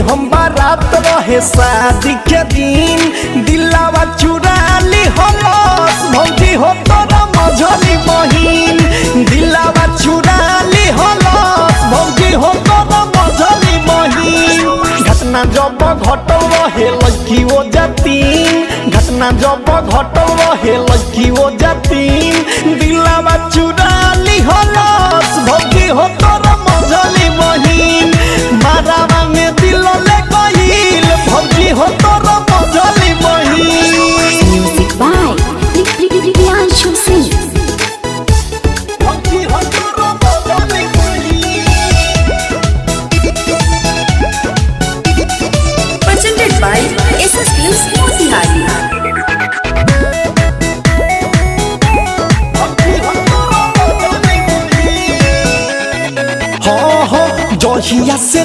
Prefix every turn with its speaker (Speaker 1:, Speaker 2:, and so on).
Speaker 1: हम बारात रहे शादी के दिन दिलावा चुरा ली हलस भौजी हो तोरा मझली बहिन दिलावा चुरा ली हलस भौजी हो तोरा मझली बहिन घटना जब घटल रहे लड़की ओ जातीन घटना जब घटल रहे लड़की ओ जातीन दिलावा चुरा ली हलस भौजी हो तोरा मझली बहिन मारावा में दिल ले गइल भौजी हो तोरा मझली बहिन।
Speaker 2: Music by Priyanshu Singh.
Speaker 1: भौजी हो तोरा मझली बहिन।
Speaker 3: Presented by SS Films Motihari.
Speaker 1: जहिया से